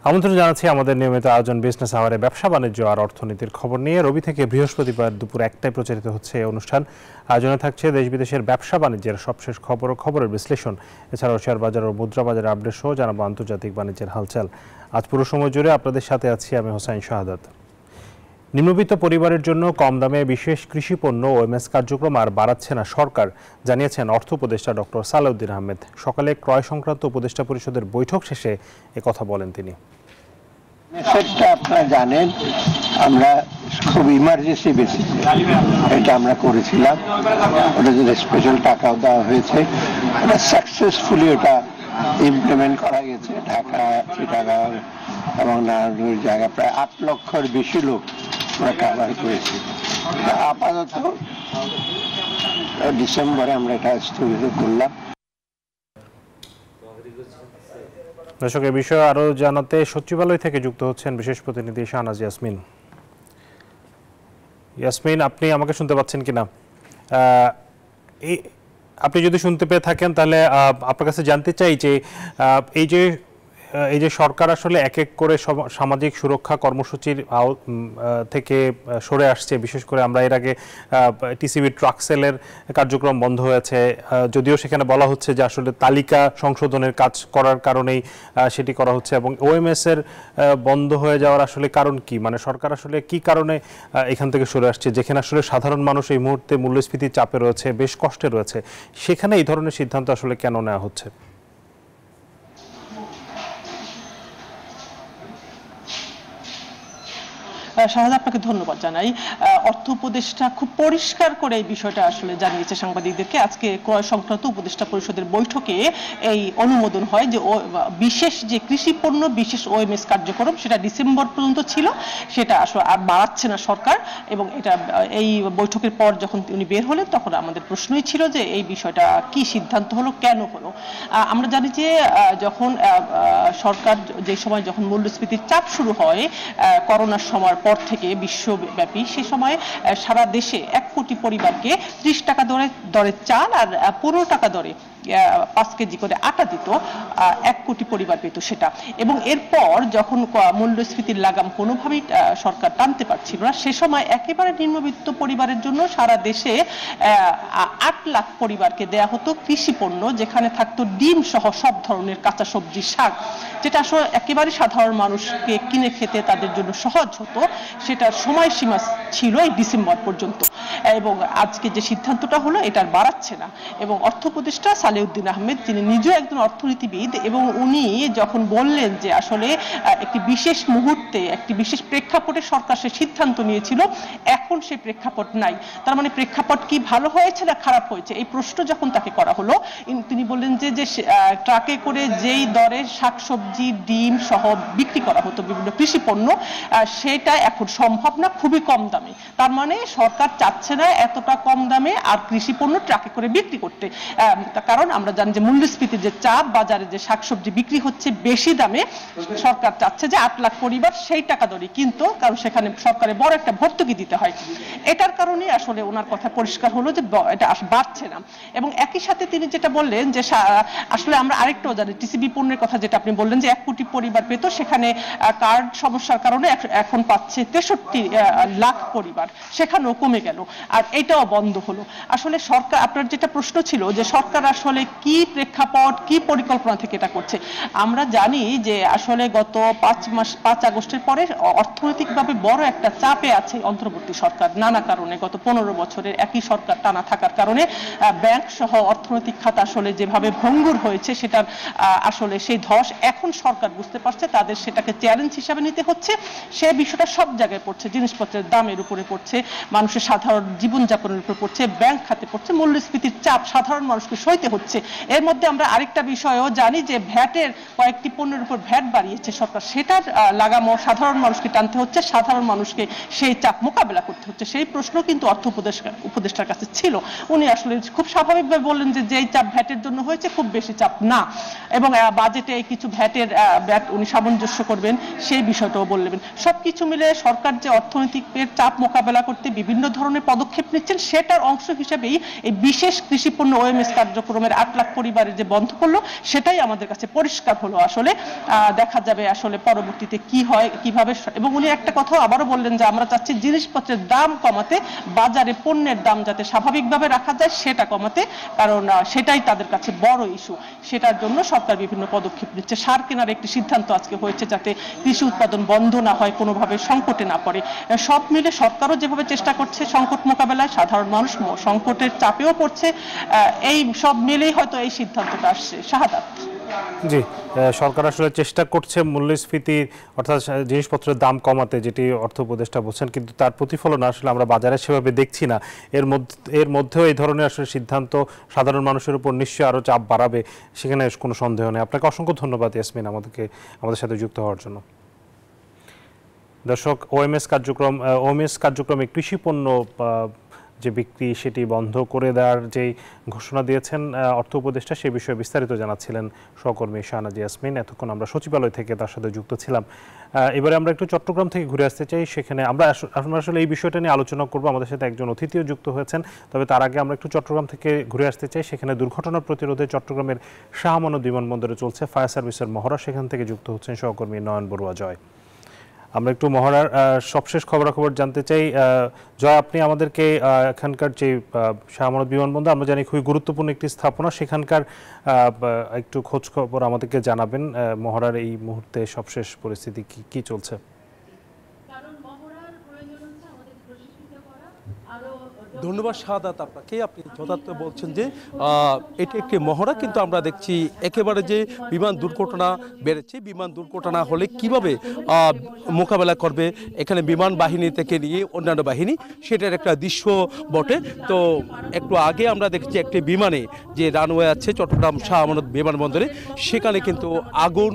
আমন্ত্রণ জানাচ্ছি আমাদের নিয়মিত আয়োজন বিজনেস আওয়ারে ব্যবসা বাণিজ্য আর অর্থনীতির খবর নিয়ে। রবি থেকে বৃহস্পতিবার দুপুর 1টায় প্রচারিত হচ্ছে এই অনুষ্ঠান। আয়োজনে থাকছে দেশ বিদেশের ব্যবসা বাণিজ্যের সবশেষ খবর ও খবরের বিশ্লেষণ, এছাড়াও শেয়ার বাজার ও মুদ্রা বাজারের আপডেট সহ জানাবো আন্তর্জাতিক বাণিজ্যের হালচাল। আজ পুরো সময় জুড়ে আপনাদের সাথে আছি আমি হোসাইন শাহাদাত। নিম্নবিত্ত পরিবারের জন্য কম দামে বিশেষ কৃষি পণ্য ও এমএস কার্যক্রম আর বাড়াচ্ছে না সরকার, জানিয়েছেন অর্থ উপদেষ্টা ডক্টর সালাউদ্দিন আহমেদ। সকালে ক্রয় সংক্রান্ত উপদেষ্টা পরিষদের বৈঠক শেষে একথা বলেন তিনি। মেসেজটা আপনারা জানেন, আমরা খুব ইমার্জেন্সি বেসিস এটা আমরা করেছিলাম। ওটা যদি স্পেশাল টাকাও দেওয়া হয়েছে, ওটা সাকসেসফুলি ওটা ইমপ্লিমেন্ট করা গেছে। ঢাকা, চিটাগাং এবং নানান জায়গায় প্রায় 8 লক্ষের বেশি লোক আমরা কাভার করেছি। আপাতত ডিসেম্বরে আমরা এটা স্থগিত করলাম। দর্শক, এ বিষয়ে আরো জানাতে সচিবালয় থেকে যুক্ত হচ্ছেন বিশেষ প্রতিনিধি শাহনাজ ইয়াসমিন। ইয়াসমিন, আপনি আমাকে শুনতে পাচ্ছেন কিনা? আপনি যদি শুনতে পেয়ে থাকেন তাহলে আপনার কাছে জানতে চাই যে এই যে সরকার আসলে এক এক করে সামাজিক সুরক্ষা কর্মসূচির থেকে সরে আসছে, বিশেষ করে আমরা এর আগে টিসিবি ট্রাক সেলের কার্যক্রম বন্ধ হয়েছে, যদিও সেখানে বলা হচ্ছে যে আসলে তালিকা সংশোধনের কাজ করার কারণেই সেটি করা হচ্ছে, এবং ওএমএস এর বন্ধ হয়ে যাওয়ার আসলে কারণ কি? মানে সরকার আসলে কি কারণে এখান থেকে সরে আসছে, যেখানে আসলে সাধারণ মানুষ এই মুহূর্তে মূল্যস্ফীতির চাপে রয়েছে, বেশ কষ্টে রয়েছে, সেখানে এই ধরনের সিদ্ধান্ত আসলে কেন নেওয়া হচ্ছে? শাহাদ, আপনাকে ধন্যবাদ জানাই। অর্থ উপদেষ্টা খুব পরিষ্কার করে এই বিষয়টা আসলে জানিয়েছে সাংবাদিকদেরকে। আজকে ক্রয় সংক্রান্ত উপদেষ্টা পরিষদের বৈঠকে এই অনুমোদন হয় যে বিশেষ যে কৃষি পণ্য বিশেষ ওএমএস কার্যক্রম সেটা ডিসেম্বর পর্যন্ত ছিল, সেটা আসলে আর বাড়াচ্ছে না সরকার। এবং এটা এই বৈঠকের পর যখন উনি বের হলেন তখন আমাদের প্রশ্নই ছিল যে এই বিষয়টা কি সিদ্ধান্ত হলো, কেন হলো। আমরা জানি যে যখন সরকার যে সময় যখন মূল্যস্ফীতির চাপ শুরু হয় করোনার সময় পর থেকে বিশ্বব্যাপী, সে সময় সারা দেশে 1 কোটি পরিবারকে 30 টাকা দরে চাল আর 15 টাকা দরে 5 কেজি করে আটা দিত, 1 কোটি পরিবার পেত সেটা। এবং এরপর যখন মূল্যস্ফীতির লাগাম কোনোভাবেই সরকার টানতে পারছিল না, সে সময় একেবারে নিম্নবিত্ত পরিবারের জন্য সারা দেশে 8 লাখ পরিবারকে দেয়া হতো কৃষি পণ্য, যেখানে থাকতো ডিম সহ সব ধরনের কাঁচা সবজি, শাক, যেটা আসলে একেবারে সাধারণ মানুষকে কিনে খেতে তাদের জন্য সহজ হতো। সেটার সময়সীমা ছিল এই ডিসেম্বর পর্যন্ত। এবং আজকে যে সিদ্ধান্তটা হলো এটা বাড়াচ্ছে না। এবং অর্থ উপদেষ্টা সালাউদ্দিন আহমেদ, তিনি নিজেও একজন অর্থনীতিবিদ, এবং উনি যখন বললেন যে আসলে একটি বিশেষ মুহূর্তে একটি বিশেষ প্রেক্ষাপটে সরকার সে সিদ্ধান্ত নিয়েছিল, এখন সেই প্রেক্ষাপট নাই। তার মানে প্রেক্ষাপট কি ভালো হয়েছে না খারাপ হয়েছে, এই প্রশ্ন যখন তাকে করা হলো, তিনি বললেন যে ট্রাকে করে যেই দরে শাকসবজি, ডিম সহ বিক্রি করা হতো বিভিন্ন কৃষি পণ্য, সেটা এখন সম্ভব না, খুবই কম দামে। তার মানে সরকার চাচ্ছে না এতটা কম দামে আর কৃষি পণ্য ট্রাকে করে বিক্রি করতে, কারণ আমরা জানি যে মূল্যস্ফীতির যে চাপ, বাজারে যে শাকসবজি বিক্রি হচ্ছে বেশি দামে, সরকার চাচ্ছে যে 8 লাখ পরিবার সেই টাকা দরে কিন্তু, কারণ সেখানে সরকারের বড় একটা ভর্তুকি দিতে হয়। এটার কারণে আসলে ওনার কথা পরিষ্কার হলো যে এটা বাড়ছে না। এবং একই সাথে তিনি যেটা বললেন যে আসলে আমরা আরেকটাও জানি, টিসিবি পণ্যের কথা যেটা আপনি বললেন যে 1 কোটি পরিবার পেত, সেখানে কার্ড সমস্যার কারণে এখন পাচ্ছে 63 লাখ পরিবার, সেখানেও কমে গেল, আর এটাও বন্ধ হলো। আসলে সরকার, আপনার যেটা প্রশ্ন ছিল যে সরকার আসলে কি প্রেক্ষাপট, কি পরিকল্পনা থেকে এটা করছে, আমরা জানি যে আসলে গত 5 আগস্টের পরে অর্থনৈতিকভাবে বড় একটা চাপে আছে অন্তর্বর্তী সরকার, নানা কারণে। গত 15 বছরের একই সরকার টানা থাকার কারণে ব্যাংক সহ অর্থনৈতিক খাত আসলে যেভাবে ভঙ্গুর হয়েছে, সেটার আসলে সেই ধস এখন সরকার বুঝতে পারছে, তাদের সেটাকে চ্যালেঞ্জ হিসাবে নিতে হচ্ছে। সে বিষয়টা সব জায়গায় পড়ছে, জিনিসপত্রের দামের উপরে পড়ছে, মানুষের সাধারণ জীবনযাপনের উপরে পড়ছে, ব্যাংক খাতে পড়ছে, মূল্যস্ফীতির চাপ সাধারণ মানুষকে সইতে হচ্ছে। এর মধ্যে আমরা আরেকটা বিষয়ও জানি যে ভ্যাটের কয়েকটি পণ্যের উপর ভ্যাট বাড়িয়েছে সরকার, সেটার লাগামও সাধারণ মানুষকে টানতে হচ্ছে, সাধারণ মানুষকে সেই চাপ মোকাবেলা করতে হচ্ছে। সেই প্রশ্ন কিন্তু অর্থ উপদেষ্টার কাছে ছিল। উনি আসলে খুব স্বাভাবিকভাবে বললেন যে যেই চাপ ভ্যাটের জন্য হয়েছে খুব বেশি চাপ না, এবং বাজেটে কিছু ভ্যাট উনি সামঞ্জস্য করবেন, সেই বিষয়টাও বললেন। সবকিছু মিলে সরকার যে অর্থনৈতিক চাপ মোকাবেলা করতে বিভিন্ন ধরনের পদক্ষেপ নিচ্ছেন সেটার অংশ হিসেবেই এই বিশেষ কৃষিপণ্য ওএমএস কার্যক্রমের 8 লাখ পরিবারের যে বন্ধ করলো সেটাই আমাদের কাছে পরিষ্কার হলো। আসলে দেখা যাবে আসলে পরবর্তীতে কি হয় কিভাবে। এবং উনি একটা কথা আবারও বললেন যে আমরা চাচ্ছি জিনিসপত্রের দাম কমাতে, বাজারে পণ্যের দাম যাতে স্বাভাবিকভাবে রাখা যায় সেটা কমাতে, কারণ সেটাই তাদের কাছে বড় ইস্যু। সেটার জন্য সরকার বিভিন্ন পদক্ষেপ নিচ্ছে। সার কেনার একটি সিদ্ধান্ত আজকে হয়েছে যাতে কৃষি উৎপাদন বন্ধ না হয়, কোনোভাবে সংকটে না পড়ে। সব মিলে সরকারও যেভাবে চেষ্টা করছে সংকট মোকাবেলায়, সাধারণ মানুষ সংকটের চাপেও পড়ছে। এই সব মিলেই হয়তো এই সিদ্ধান্তটা আসছে। শাহাদাত। জি, সরকার আসলে চেষ্টা করছে মূল্যস্ফীতি অর্থাৎ জিনিসপত্রের দাম কমাতে, যেটি অর্থ উপদেষ্টা বলছেন, কিন্তু তার প্রতিফলন আসলে আমরা বাজারে সেভাবে দেখছি না। এর মধ্যেও এই ধরনের আসলে সিদ্ধান্ত সাধারণ মানুষের উপর নিশ্চয়ই আরও চাপ বাড়াবে, সেখানে কোনো সন্দেহ নেই। আপনাকে অসংখ্য ধন্যবাদ ইয়াসমিন আমাদের সাথে যুক্ত হওয়ার জন্য। দর্শক, ওএমএস কার্যক্রমে কৃষি পণ্য যে বিক্রি সেটি বন্ধ করে দেওয়ার যেই ঘোষণা দিয়েছেন অর্থ উপদেষ্টা, সে বিষয়ে বিস্তারিত জানাচ্ছিলেন সহকর্মী শাহনাজ ইয়াসমিন। এতক্ষণ আমরা সচিবালয় থেকে তার সাথে যুক্ত ছিলাম। এবারে আমরা একটু চট্টগ্রাম থেকে ঘুরে আসতে চাই। সেখানে আমরা আসলে এই বিষয়টা নিয়ে আলোচনা করব। আমাদের সাথে একজন অতিথিও যুক্ত হয়েছেন। তবে তার আগে আমরা একটু চট্টগ্রাম থেকে ঘুরে আসতে চাই। সেখানে দুর্ঘটনা প্রতিরোধে চট্টগ্রামের শাহ আমানত বিমানবন্দরে চলছে ফায়ার সার্ভিসের মহড়া। সেখান থেকে যুক্ত হচ্ছেন সহকর্মী নয়ন বড়ুয়া জয়। আমরা একটু মহড়ার সবশেষ খবরাখবর জানতে চাই। জয়, আপনি আমাদেরকে এখানকার যে শাহ আমানত বিমানবন্দর, আমরা জানি খুবই গুরুত্বপূর্ণ একটি স্থাপনা, সেখানকার একটু খোঁজ খবর আমাদেরকে জানাবেন। মহড়ার এই মুহূর্তে সবশেষ পরিস্থিতি কি চলছে? ধন্যবাদ শাহাদাত আপনাকে। আপনি যথার্থ বলছেন যে এটি একটি মহড়া, কিন্তু আমরা দেখছি একেবারে যে বিমান দুর্ঘটনা বেড়েছে, বিমান দুর্ঘটনা হলে কিভাবে মোকাবেলা করবে এখানে বিমান বাহিনী থেকে নিয়ে অন্যান্য বাহিনী, সেটার একটা দৃশ্য বটে। তো একটু আগে আমরা দেখছি একটি বিমানে যে রানওয়ে আছে চট্টগ্রাম শাহ আমানত বিমানবন্দরে, সেখানে কিন্তু আগুন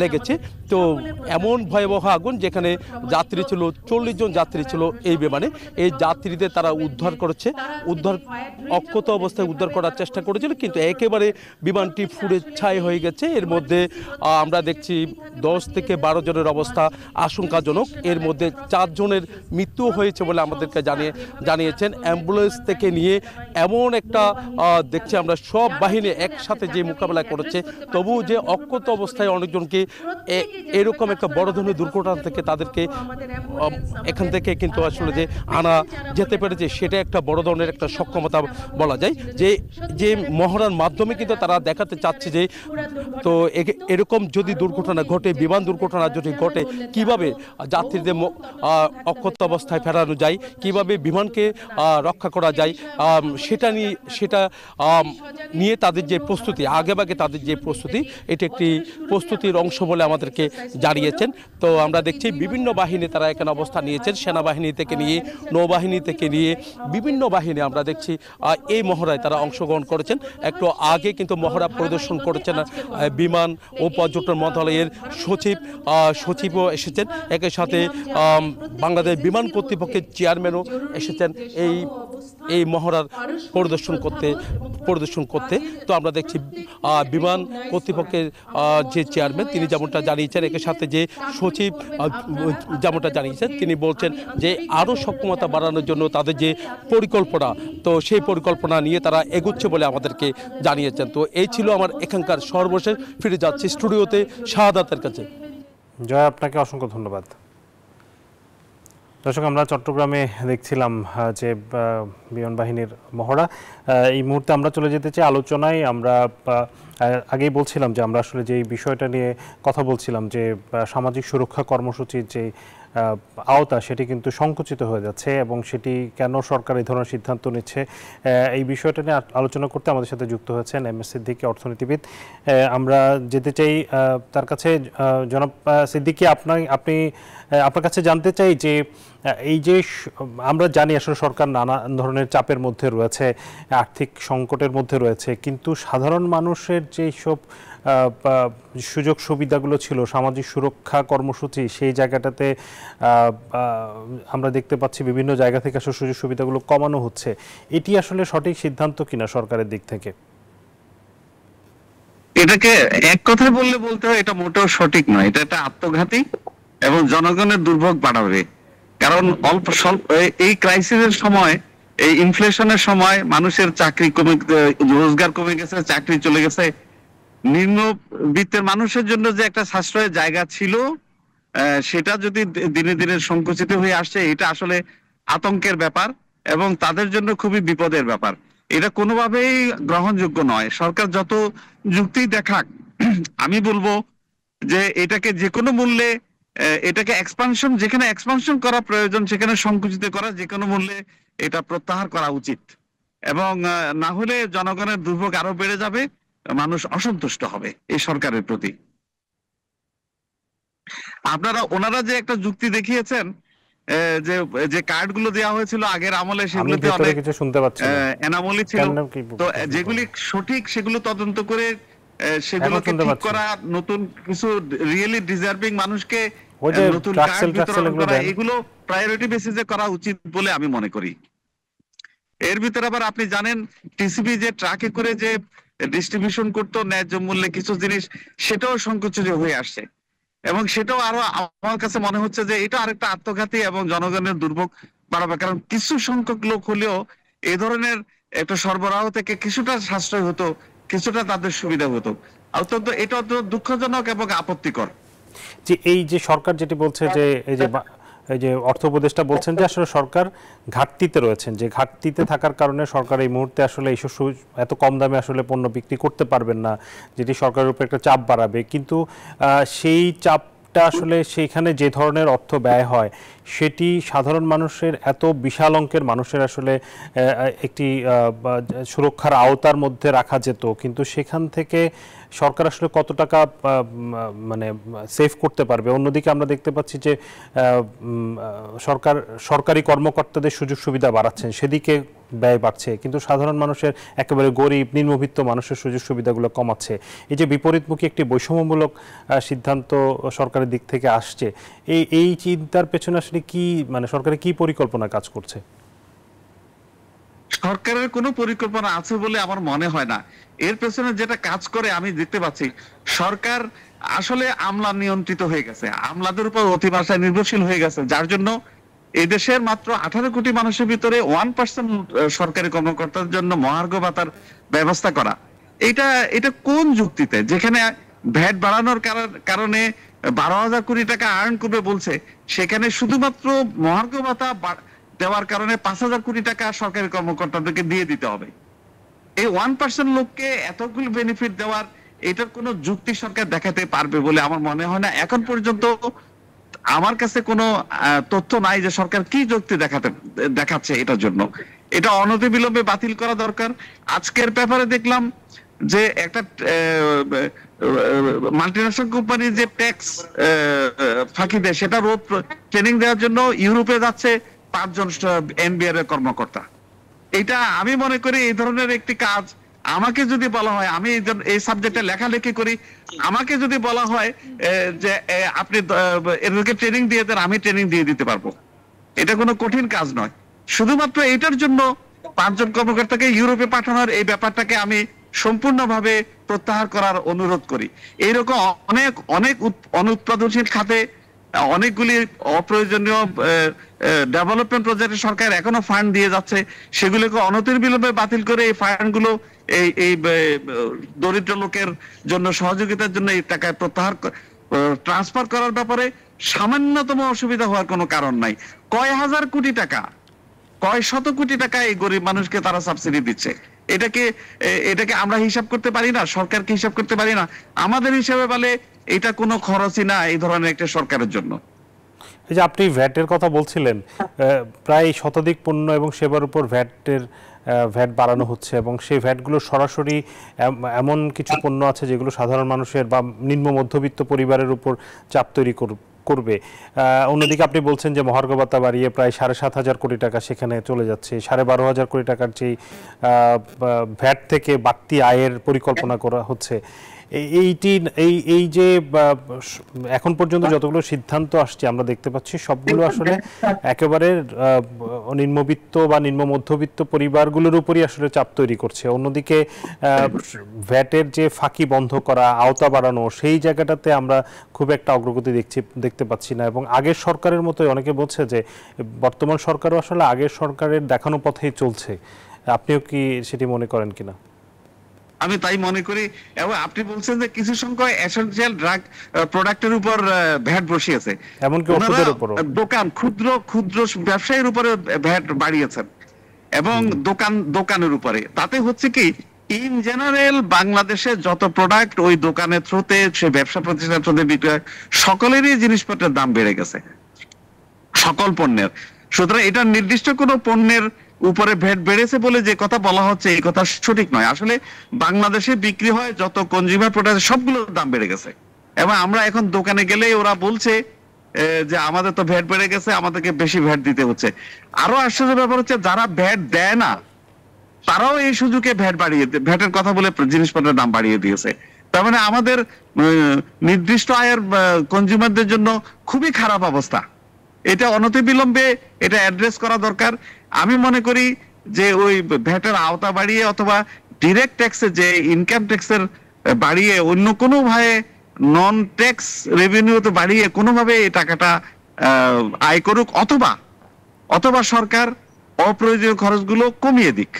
লেগেছে। তো এমন ভয়াবহ আগুন যেখানে যাত্রী ছিল 40 জন যাত্রী ছিল এই বিমানে। এই যাত্রীদের তারা উদ্ধার করেছে, অক্ষত অবস্থায় উদ্ধার করার চেষ্টা করেছিল, কিন্তু একেবারে বিমানটি পুড়ে ছাই হয়ে গেছে। এর মধ্যে আমরা দেখছি 10 থেকে 12 জনের অবস্থা আশঙ্কাজনক। এর মধ্যে 4 জনের মৃত্যু হয়েছে বলে আমাদেরকে জানিয়েছেন। অ্যাম্বুলেন্স থেকে নিয়ে এমন একটা দেখছি আমরা সব বাহিনী একসাথে যে মোকাবেলা করেছে, তবুও যে অক্ষত অবস্থায় অনেকজনকে এরকম একটা বড় ধরনের দুর্ঘটনা থেকে তাদেরকে এখান থেকে কিন্তু আসলে যে আনা যেতে পেরেছে, সেটা একটা বড় ধরনের একটা সক্ষমতা বলা যায়। যে মহড়ার মাধ্যমে কিন্তু তারা দেখাতে চাচ্ছে যে তো এরকম যদি দুর্ঘটনা ঘটে, বিমান দুর্ঘটনা যদি ঘটে, কিভাবে যাত্রীদের অক্ষত অবস্থায় ফেরানো যায়, কিভাবে বিমানকে রক্ষা করা যায়, সেটা নিয়ে তাদের যে প্রস্তুতি, আগেভাগে তাদের যে প্রস্তুতি, এটি একটি প্রস্তুতির অংশ বলে আমাদেরকে জানিয়েছেন। তো আমরা দেখছি বিভিন্ন বাহিনী তারা এখানে অবস্থান নিয়েছেন, সেনাবাহিনী থেকে নিয়ে নৌবাহিনী থেকে নিয়ে বিভিন্ন বাহিনী আমরা দেখছি এই মহড়ায় তারা অংশগ্রহণ করেছেন। একটু আগে কিন্তু মহড়া পরিদর্শন করেছেন বিমান ও পর্যটন মন্ত্রণালয়ের সচিবও এসেছেন, একই সাথে বাংলাদেশ বিমান কর্তৃপক্ষের চেয়ারম্যানও এসেছেন এই মহড়ার পরিদর্শন করতে। তো আমরা দেখছি বিমান কর্তৃপক্ষের যে চেয়ারম্যান তিনি যেমনটা জানিয়েছেন, একই সাথে যে সচিব যেমনটা জানিয়েছেন, তিনি বলছেন যে আরও সক্ষমতা বাড়ানোর জন্য তাদের যে পরিকল্পনা, তো সেই পরিকল্পনা নিয়ে তারা এগুচ্ছে বলে আমাদেরকে জানিয়েছেন। তো এই ছিল আমার এখানকার সর্বশেষ। ফিরে যাচ্ছি স্টুডিওতে শাহাদাতের কাছে। জয়, আপনাকে অসংখ্য ধন্যবাদ। দর্শক, আমরা চট্টগ্রামে দেখছিলাম যে বিমান বাহিনীর মহড়া। এই মুহূর্তে আমরা চলে যেতে চাই আলোচনায়। আমরা আগেই বলছিলাম যে আমরা আসলে যে বিষয়টা নিয়ে কথা বলছিলাম, যে সামাজিক সুরক্ষা কর্মসূচির যে আওতা সেটি কিন্তু সংকুচিত হয়ে যাচ্ছে, এবং সেটি কেন সরকার এই ধরনের সিদ্ধান্ত নিচ্ছে, এই বিষয়টা নিয়ে আলোচনা করতে আমাদের সাথে যুক্ত হয়েছেন এম এস সিদ্দিকী, অর্থনীতিবিদ। আমরা যেতে চাই তার কাছে। জনাব সিদ্দিকী, আপনার কাছে জানতে চাই যে এই যে আমরা জানি আসলে সরকার নানা ধরনের চাপের মধ্যে রয়েছে, আর্থিক সংকটের মধ্যে রয়েছে, কিন্তু সাধারণ মানুষের যেই সব সুযোগ সুবিধাগুলো ছিল, সামাজিক সুরক্ষা কর্মসূচি, সেই জায়গাটাতে আমরা দেখতে পাচ্ছি বিভিন্ন জায়গা থেকে আসলে সুযোগ সুবিধাগুলো কমানো হচ্ছে। এটি আসলে সঠিক সিদ্ধান্ত কিনা সরকারের দিক থেকে? এটাকে এক কথায় বলতে হয় এটা মোটেও সঠিক নয়, এটা একটা আত্মঘাতী এবং জনগণের দুর্ভোগ বাড়াবে। কারণ অল্প স্বল্প এই ক্রাইসিসের সময়, এই ইনফ্লেশনের সময় মানুষের চাকরি কমে, রোজগার কমে গেছে, চাকরি চলে গেছে। নিম্নবিত্তের মানুষের জন্য যে একটা সাশ্রয়ের জায়গা ছিল, সেটা যদি দিনে দিনে সংকুচিত হয়ে আসছে, এটা আসলে আতঙ্কের ব্যাপার এবং তাদের জন্য খুবই বিপদের ব্যাপার। এটা কোনোভাবেই গ্রহণযোগ্য নয়। সরকার যত যুক্তি দেখাক, আমি বলবো যে এটাকে যে কোনো মূল্যে, এটাকে এক্সপানশন, যেখানে এক্সপানশন করা প্রয়োজন সেখানে সংকুচিত করা যে কোনো মূল্যে এটা প্রত্যাহার করা উচিত। এবং না হলে জনগণের দুর্ভোগ আরো বেড়ে যাবে, মানুষ অসন্তুষ্ট হবে এই সরকারের প্রতি। ওনারা যে একটা যুক্তি দেখিয়েছেন, যে যে কার্ড গুলো দেওয়া হয়েছিল আগের আমলে, সেগুলোতে অনেক কিছু শুনতে পাচ্ছি এনামলি ছিল। তো যেগুলি সঠিক সেগুলো তদন্ত করে সেগুলোকে ঠিক করা, নতুন কিছু রিয়েলি ডিজার্ভিং মানুষকে নতুন কার্ড বিতরণ করা, এগুলো প্রায়োরিটি বেসিসে করা উচিত বলে আমি মনে করি। এর ভিতরে আবার আপনি জানেন টিসিবি যে ট্রাকে করে যে ডিস্ট্রিবিউশন করতো ন্যায্য মূল্যে কিছু জিনিস, সেটাও সংকুচিত হয়ে আসছে এবং সেটাও আরো আমার কাছে মনে হচ্ছে যে এটা আরেকটা আত্মঘাতী এবং জনগণের দুর্ভোগ বাড়াবে। কারণ কিছু সংখ্যক লোক হলেও এই ধরনের একটা সরবরাহ থেকে কিছুটা সাশ্রয় হতো, কিছুটা তাদের সুবিধা হতো। অত্যন্ত এটা অত্যন্ত দুঃখজনক এবং আপত্তিকর যে এই যে সরকার যেটি বলছে যে এই যে অর্থ উপদেষ্টা বলছেন যে আসলে সরকার ঘাটতিতে রয়েছেন, যে ঘাটতিতে থাকার কারণে সরকার এই মুহূর্তে আসলে এইসব এত কম দামে আসলে পণ্য বিক্রি করতে পারবেন না, যেটি সরকারের উপর একটা চাপ বাড়াবে। কিন্তু সেই চাপটা আসলে সেইখানে যে ধরনের অর্থ ব্যয় হয় সেটি সাধারণ মানুষের, এত বিশাল অঙ্কের মানুষের আসলে একটি সুরক্ষার আওতার মধ্যে রাখা যেত, কিন্তু সেখান থেকে সরকার আসলে কত টাকা মানে সেভ করতে পারবে। অন্যদিকে আমরা দেখতে পাচ্ছি যে সরকারি কর্মকর্তাদের সুযোগ সুবিধা বাড়াচ্ছেন, সেদিকে ব্যয় বাড়ছে, কিন্তু সাধারণ মানুষের, একেবারে গরিব নিম্নবিত্ত মানুষের সুযোগ সুবিধাগুলো কমাচ্ছে। এই যে বিপরীতমুখী একটি বৈষম্যমূলক সিদ্ধান্ত সরকারের দিক থেকে আসছে, এই চিন্তার পেছনে আসলে কি, মানে সরকারের কি পরিকল্পনা কাজ করছে? সরকারের কোনো পরিকল্পনা আছে বলে আমার মনে হয় না। এর পেছনে যেটা কাজ করে আমি দেখতে পাচ্ছি, সরকার আসলে আমলা নিয়ন্ত্রিত হয়ে গেছে, আমলাদের উপর অতিমাত্রায় নির্ভরশীল হয়ে গেছে, যার জন্য এদেশের মাত্র 18 কোটি মানুষের ভিতরে 1% সরকারি কর্মকর্তার জন্য মহার্ঘ ভাতার ব্যবস্থা করা, এটা কোন যুক্তিতে? যেখানে ভ্যাট বাড়ানোর কারণে 12,000 কোটি টাকা আর্ন করবে বলছে, সেখানে শুধুমাত্র মহার্ঘ ভাতা দেওয়ার কারণে 5,000 কোটি টাকা সরকারি কর্মকর্তাদেরকে দিয়ে দিতে হবে। এই 1% লোককে এতগুলো বেনিফিট দেওয়ার, এটার কোনো যুক্তি সরকার দেখাতে পারবে বলে আমার মনে হয় না। এখন পর্যন্ত আমার কাছে কোনো তথ্য নাই যে সরকার কি যুক্তি দেখাচ্ছে এটার জন্য। এটা অনতিবিলম্বে বাতিল করা দরকার। আজকের পেপারে দেখলাম যে একটা মাল্টিন্যাশনাল কোম্পানি যে ট্যাক্স ফাঁকি দেয়, সেটা রোধ ট্রেনিং দেওয়ার জন্য ইউরোপে যাচ্ছে 5 জন এনবিআর এর কর্মকর্তা। এটা আমি মনে করি এই ধরনের একটি কাজ আমাকে যদি বলা হয়, আমি এই সাবজেক্টে লেখালেখি করি, আমাকে যদি বলা হয় যে আপনি এদেরকে ট্রেনিং দিয়ে দেন, আমি ট্রেনিং দিয়ে দিতে পারবো। এটা কোনো কঠিন কাজ নয়। শুধুমাত্র এটার জন্য 5 জন কর্মকর্তাকে ইউরোপে পাঠানোর এই ব্যাপারটাকে আমি সম্পূর্ণভাবে প্রত্যাহার করার অনুরোধ করি। এইরকম অনেক অনুৎপাদনশীল খাতে অনেকগুলি অপ্রয়োজনীয় ডেভেলপমেন্ট প্রজেক্টে সরকার এখনো ফান্ড দিয়ে যাচ্ছে, সেগুলোকে অনতিবিলম্বে বাতিল করে এই ফান্ডগুলো এই দরিদ্র লোকের জন্য, সহযোগিতার জন্য এই টাকা প্রত্যাহার ট্রান্সফার করার ব্যাপারে সামান্যতম অসুবিধা হওয়ার কোনো কারণ নাই। কয় হাজার কোটি টাকা, কয় শত কোটি টাকা এই গরিব মানুষকে তারা সাবসিডি দিচ্ছে। এটাকে আমরা হিসাব করতে পারি না, সরকারকে হিসাব করতে পারি না। আমাদের হিসাবে বলে এটা কোনো খরচই না এই ধরনের একটা সরকারের জন্য। এই যে আপনি ভ্যাটের কথা বলছিলেন, প্রায় শতাধিক পণ্য এবং সেবার উপর ভ্যাট বাড়ানো হচ্ছে এবং সেই ভ্যাটগুলো সরাসরি এমন কিছু পণ্য আছে যেগুলো সাধারণ মানুষের বা নিম্ন মধ্যবিত্ত পরিবারের উপর চাপ তৈরি করবে। অন্যদিকে আপনি বলছেন যে মহার্ঘ ভাতা বাড়িয়ে প্রায় 7,500 কোটি টাকা সেখানে চলে যাচ্ছে, 12,500 কোটি টাকার যেই ভ্যাট থেকে বাড়তি আয়ের পরিকল্পনা করা হচ্ছে। এইটি এই যে এখন পর্যন্ত যতগুলো সিদ্ধান্ত আসছে আমরা দেখতে পাচ্ছি সবগুলো আসলে একেবারে নিম্নবিত্ত বা নিম্ন মধ্যবিত্ত পরিবারগুলোর উপরই আসলে চাপ তৈরি করছে। অন্যদিকে ভ্যাটের যে ফাঁকি বন্ধ করা, আওতা বাড়ানো, সেই জায়গাটাতে আমরা খুব একটা অগ্রগতি দেখতে পাচ্ছি না। এবং আগের সরকারের মতোই অনেকে বলছে যে বর্তমান সরকারও আসলে আগের সরকারের দেখানো পথেই চলছে। আপনিও কি সেটি মনে করেন কিনা? আমি তাই মনে করি। এবং আপনি বলছেন যে কিছু সংখ্যক এসেনশিয়াল ড্রাগ প্রোডাক্টের উপর ভ্যাট বসিয়েছে, এমনকি ওষুধের উপর, দোকান ক্ষুদ্র ক্ষুদ্র ব্যবসায়ীর উপরে ভ্যাট বাড়িয়েছেন এবং দোকানের উপরে। তাতে হচ্ছে কি, ইন জেনারেল বাংলাদেশে যত প্রোডাক্ট ওই দোকানের থ্রুতে, সে ব্যবসা প্রতিষ্ঠানের থ্রুতে বিক্রি হয়, সকলেরই জিনিসপত্রের দাম বেড়ে গেছে, সকল পণ্যের। সুতরাং এটা নির্দিষ্ট কোনো পণ্যের উপরে ভ্যাট বেড়েছে বলে যে কথা বলা হচ্ছে, এই কথা সঠিক নয়। আসলে বাংলাদেশে বিক্রি হয় যত কনজিউমার প্রোডাক্ট সবগুলোর দাম বেড়ে গেছে। এবং আমরা এখন দোকানে গেলেই ওরা বলছে যে আমাদের তো ভ্যাট বেড়ে গেছে, আমাদেরকে বেশি ভ্যাট দিতে হচ্ছে। আরো আশ্চর্য ব্যাপার হচ্ছে, যারা ভ্যাট দেয় না তারাও এই সুযোগে ভ্যাটের কথা বলে জিনিসপত্রের দাম বাড়িয়ে দিয়েছে। তার মানে আমাদের নির্দিষ্ট আয়ের কনজিউমারদের জন্য খুবই খারাপ অবস্থা। এটা অনতিবিলম্বে এটা অ্যাড্রেস করা দরকার। আমি মনে করি যে ওই ভ্যাটের আওতা বাড়িয়ে অথবা ডিরেক্ট ট্যাক্সের যে ইনকাম ট্যাক্সের বাড়িয়ে অন্য কোনো ভাবে নন ট্যাক্স রেভিনিউতে বাড়িয়ে কোনোভাবে এই টাকাটা আয় করুক, অথবা সরকার অপ্রয়োজনীয় খরচগুলো কমিয়ে দিক।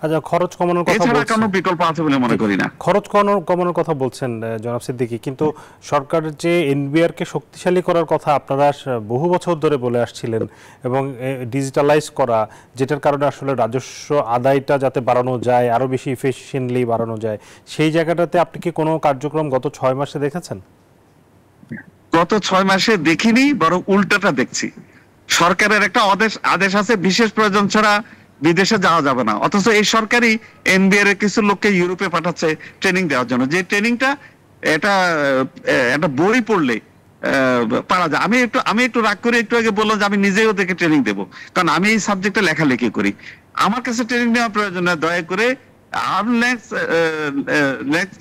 আচ্ছা, খরচ কমানোর কথা বলছেন, কোনো বিকল্প আছে বলে মনে করি না। খরচ কমানোর কথা বলছেন জনাব সিদ্দিকী, কিন্তু সরকার যে এনবিআর কে শক্তিশালী করার কথা আপনারা বহু বছর ধরে বলে আসছিলেন, এবং ডিজিটালাইজ করা, যেটার কারণে আসলে রাজস্ব আদায়টা যাতে বাড়ানো যায়, আরো বেশি এফিশিয়েন্টলি বাড়ানো যায়, সেই জায়গাটাতে আপনি কি কোনো কার্যক্রম গত 6 মাসে দেখেছেন? গত 6 মাসে দেখিনি, বরং উল্টাটা দেখছি। সরকারের একটা আদেশ আছে, বিশেষ প্রয়োজন ছাড়া বিদেশে যাওয়া যাবে না, অথচ এই সরকারই এনবিআর এর কিছু লোককে ইউরোপে পাঠাচ্ছে ট্রেনিং দেওয়ার জন্য। যে ট্রেনিংটা একটা বই পড়লে পারা যায়। আমি একটু রাগ করে একটু আগে বললাম যে আমি নিজেই ওদেরকে ট্রেনিং দেবো, কারণ আমি এই সাবজেক্টে লেখালেখি করি। আমার কাছে ট্রেনিং নেওয়ার প্রয়োজন না। দয়া করে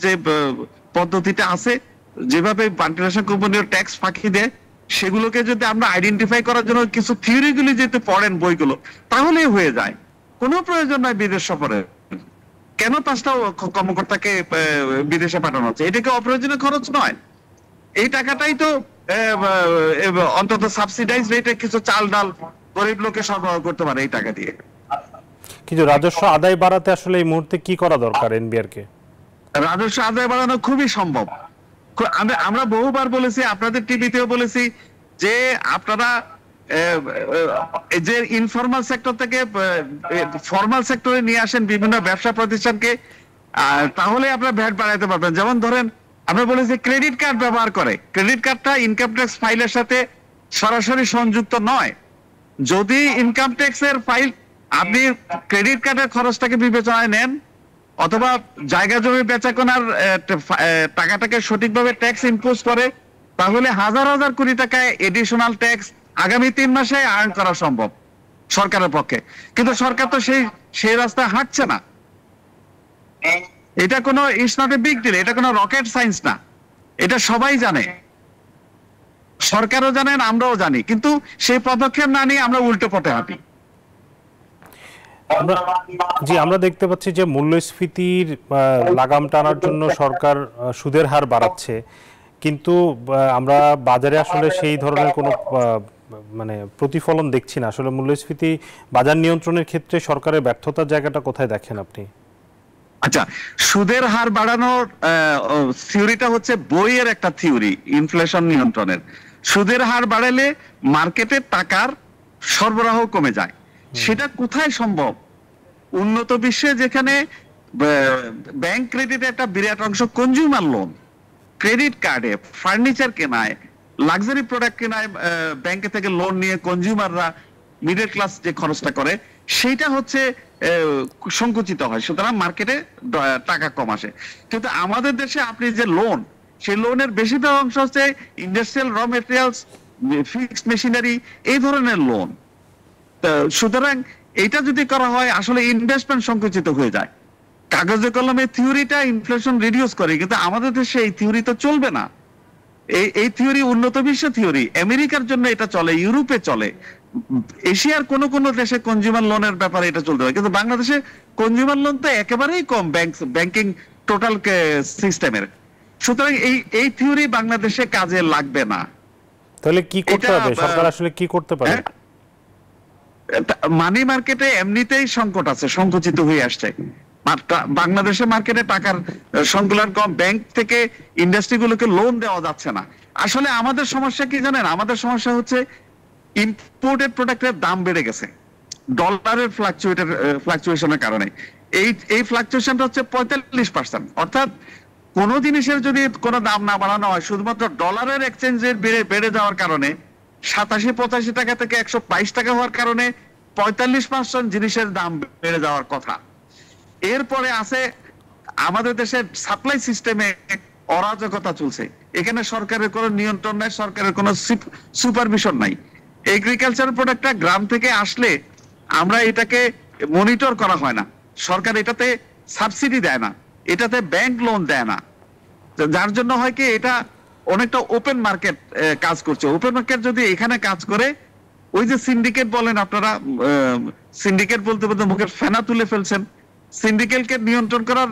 যে পদ্ধতিটা আছে, যেভাবে মাল্টিন্যাশনাল কোম্পানির ট্যাক্স ফাঁকি দেয়, সেগুলোকে যদি আমরা আইডেন্টিফাই করার জন্য কিছু থিওরিগুলি যদি পড়েন বইগুলো, তাহলেই হয়ে যায়। কোনো প্রয়োজন নাই বিদেশ সফরের। কেন 5টা কর্মকর্তাকে বিদেশে পাঠানো হচ্ছে? এটা কি অপ্রয়োজনীয় খরচ নয়? এই টাকাটাই তো অন্তত সাবসিডাইজ রেটে কিছু চাল ডাল গরিব লোকে সরবরাহ করতে পারে এই টাকা দিয়ে। কিন্তু রাজস্ব আদায় বাড়াতে আসলে এই মুহূর্তে কি করা দরকার এনবিআর কে? রাজস্ব আদায় বাড়ানো খুবই সম্ভব। আমরা বহুবার বলেছি, আপনাদের টিভিতেও বলেছি যে আপনারা যে ইনফরমাল সেক্টর থেকে ফর্মাল সেক্টরে নিয়ে আসেন বিভিন্ন ব্যবসা প্রতিষ্ঠানকে, তাহলে আপনারা ভ্যাট বাড়াইতে পারবেন। যেমন ধরেন, আমরা বলেছি ক্রেডিট কার্ড ব্যবহার করে, ক্রেডিট কার্ডটা ইনকাম ট্যাক্স ফাইলের সাথে সরাসরি সংযুক্ত নয়। যদি ইনকাম ট্যাক্সের ফাইল আপনি ক্রেডিট কার্ডের খরচটাকে বিবেচনায় নেন, অথবা জায়গা জমি বেচাকেনার টাকাটাকে সঠিকভাবে ট্যাক্স ইম্পোজ করে, তাহলে হাজার হাজার কোটি টাকা এডিশনাল ট্যাক্স আগামী 3 মাসে আর্ন করা সম্ভব সরকারের পক্ষে। কিন্তু সরকার তো সেই রাস্তায় হাঁটছে না। এটা কোনো it's not a big deal, এটা কোনো রকেট সায়েন্স না, এটা সবাই জানে, সরকারও জানেন, আমরাও জানি, কিন্তু সেই পদক্ষেপ না নিয়ে আমরা উল্টো পথে হাঁটি। আমরা দেখতে পাচ্ছি যে মূল্যস্ফীতির লাগাম টানার জন্য সরকার সুদের হার বাড়াচ্ছে, কিন্তু আমরা বাজারে আসলে সেই ধরনের কোনো মানে প্রতিফলন দেখছি না। আসলে মূল্যস্ফীতি বাজার নিয়ন্ত্রণের ক্ষেত্রে সরকারের ব্যর্থতার জায়গাটা কোথায় দেখেন আপনি? আচ্ছা, সুদের হার বাড়ানোর থিওরিটা হচ্ছে বইয়ের একটা থিওরি, ইনফ্লেশন নিয়ন্ত্রণের। সুদের হার বাড়ালে মার্কেটের টাকার সরবরাহ কমে যায়। সেটা কোথায় সম্ভব? উন্নত বিশ্বে, যেখানে ব্যাংক ক্রেডিটে একটা বিরাট অংশ কনজিউমার লোন, ক্রেডিট কার্ডে ফার্নিচার কেনায়, লাক্সারি প্রোডাক্ট কেনায় ব্যাংকে থেকে লোন নিয়ে কনজিউমাররা, মিডল ক্লাস যে খরচটা করে, সেইটা হচ্ছে সংকুচিত হয়। সুতরাং মার্কেটে টাকা কম আসে। কিন্তু আমাদের দেশে আপনি যে লোন, সেই লোনের বেশিরভাগ অংশ হচ্ছে industrial raw materials, fixed machinery, এই ধরনের লোন। সুতরাং এইটা যদি করা হয়, আসলে ইনভেস্টমেন্ট সংকুচিত হয়ে যায়। কাগজে কলমে থিওরিটা ইনফ্লেশন রিডিউস করে, কিন্তু আমাদের দেশে এই থিওরি তো চলবে না। এই থিওরি উন্নত বিশ্ব থিওরি, আমেরিকার জন্য এটা চলে, ইউরোপে চলে, এশিয়ার কোন কোন দেশে কনজিউমার লোনের ব্যাপারে এটা চলতে পারে, কিন্তু বাংলাদেশে কনজিউমার লোন তো একেবারেই কম ব্যাংকিং টোটাল সিস্টেমের। সুতরাং এই থিওরি বাংলাদেশে কাজে লাগবে না। তাহলে কি করতে হবে সরকার, আসলে কি করতে পারে? মানি মার্কেটে এমনিতেই সংকট আছে, সংকুচিত হয়ে আসছে। বাংলাদেশের মার্কেটে টাকার সংকুলন কম, ব্যাংক থেকে ইন্ডাস্ট্রিগুলোকে লোন দেওয়া যাচ্ছে না। আসলে আমাদের সমস্যা কি জানেন? আমাদের সমস্যা হচ্ছে ইম্পোর্টেড প্রোডাক্টের দাম বেড়ে গেছে ডলারের ফ্লাকচুয়েশনের কারণে। এই ফ্লাকচুয়েশনটা হচ্ছে 45%। অর্থাৎ কোন জিনিসের যদি কোনো দাম না বাড়ানো হয়, শুধুমাত্র ডলারের এক্সচেঞ্জ রেট বেড়ে যাওয়ার কারণে 87-85 টাকা থেকে 122 টাকা হওয়ার কারণে 45% জিনিসের দাম বেড়ে যাওয়ার কথা। এরপরে আছে আমাদের দেশের সাপ্লাই সিস্টেমে অরাজকতা চলছে। এখানে সরকারের কোনো নিয়ন্ত্রণ নাই, সরকারের কোনো সুপারভিশন নাই। এগ্রিকালচার প্রোডাক্টটা গ্রাম থেকে আসলে আমরা এটাকে মনিটর করা হয় না, সরকার এটাতে সাবসিডি দেয় না, এটাতে ব্যাংক লোন দেয় না, যার জন্য হয় কি এটা অনেকটা ওপেন মার্কেট কাজ করছে। ওপেন মার্কেট যদি এখানে কাজ করে, ওই যে সিন্ডিকেট বলেন আপনারা, সিন্ডিকেট বলতে বলতে মুখের ফেনা তুলে ফেলছেন। সিন্ডিকেটকে নিয়ন্ত্রণ করার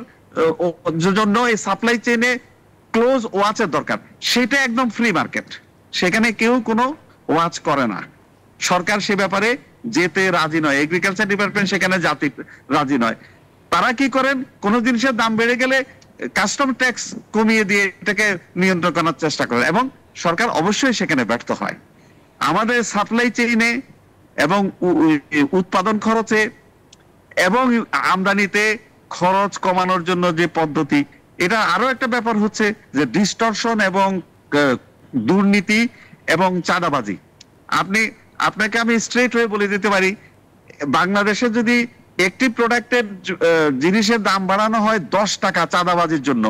জন্য এই সাপ্লাই চেইনে ক্লোজ ওয়াচের দরকার। সেটা একদম ফ্রি মার্কেট, সেখানে কেউ কোনো ওয়াচ করে না, সরকার সে ব্যাপারে যেতে রাজি নয়, এগ্রিকালচার ডিপার্টমেন্ট সেখানে যাতে রাজি নয়। তারা কি করেন, কোন জিনিসের দাম বেড়ে গেলে কাস্টম ট্যাক্স কমিয়ে দিয়ে এটাকে নিয়ন্ত্রণ করার চেষ্টা করে, এবং সরকার অবশ্যই সেখানে ব্যর্থ হয়। আমাদের সাপ্লাই চেইনে এবং উৎপাদন খরচে এবং আমদানিতে খরচ কমানোর জন্য যে পদ্ধতি, এটা আরো একটা ব্যাপার হচ্ছে যে ডিস্টরশন এবং দুর্নীতি এবং চাঁদাবাজি। আপনাকে আমি স্ট্রেট হয়ে বলে দিতে পারি, বাংলাদেশে যদি একটি প্রোডাক্টের জিনিসের দাম বাড়ানো হয় 10 টাকা চাঁদাবাজির জন্য,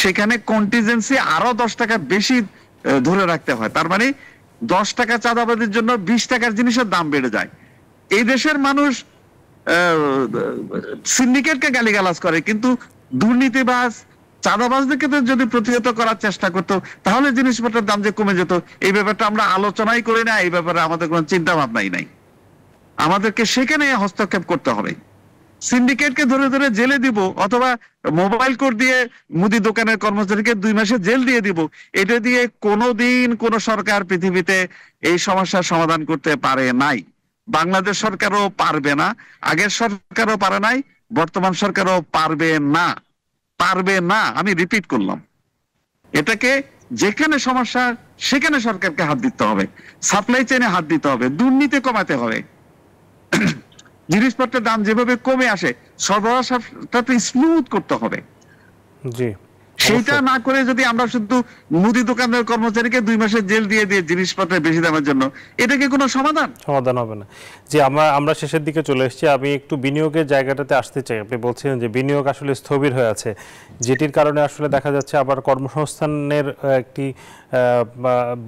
সেখানে কন্টিজেন্সি আরো 10 টাকা বেশি ধরে রাখতে হয়। তার মানে 10 টাকা চাঁদাবাজির জন্য 20 টাকার জিনিসের দাম বেড়ে যায়। এই দেশের মানুষ সিন্ডিকেটকে গালিগালাজ করে, কিন্তু দুর্নীতিবাজ চাঁদাবাজদেরকে যদি প্রতিহত করার চেষ্টা করতো তাহলে জিনিসপত্রের দাম যে কমে যেত, এই ব্যাপারটা আমরা আলোচনাই করি না, এই ব্যাপারে আমাদের কোনো চিন্তা ভাবনাই নাই। আমাদেরকে সেখানে হস্তক্ষেপ করতে হবে। সিন্ডিকেটকে ধরে ধরে জেলে দিব, অথবা মোবাইল কোড দিয়ে মুদি দোকানের কর্মচারীকে 2 মাসে জেল দিয়ে দিব, এটা দিয়ে কোনোদিন কোন সরকার পৃথিবীতে এই সমস্যার সমাধান করতে পারে নাই। বাংলাদেশ সরকারও পারবে না, আগের সরকারও পারে নাই, বর্তমান সরকারও পারবে না, পারবে না। আমি রিপিট করলাম, এটাকে যেখানে সমস্যা সেখানে সরকারকে হাত দিতে হবে, সাপ্লাই চেইনে হাত দিতে হবে, দুর্নীতি কমাতে হবে, জিনিসপত্রের দাম যেভাবে কমে আসে সরবরাহটাকে স্মুথ করতে হবে। জি, সেইটা না করে যদি আমরা শুধু মুদি দোকানের কর্মচারীকে 2 মাসের জেল দিয়ে জিনিসপত্রের বেশি দামের জন্য, এটা কি কোনো সমাধান হবে না। যে আমরা শেষের দিকে চলে এসেছি, আমি একটু বিনিয়োগের জায়গাটাতে আসতে চাই। আপনি বলছিলেন যে বিনিয়োগ আসলে স্থবির হয়ে আছে, যেটির কারণে আসলে দেখা যাচ্ছে আবার কর্মসংস্থানের একটি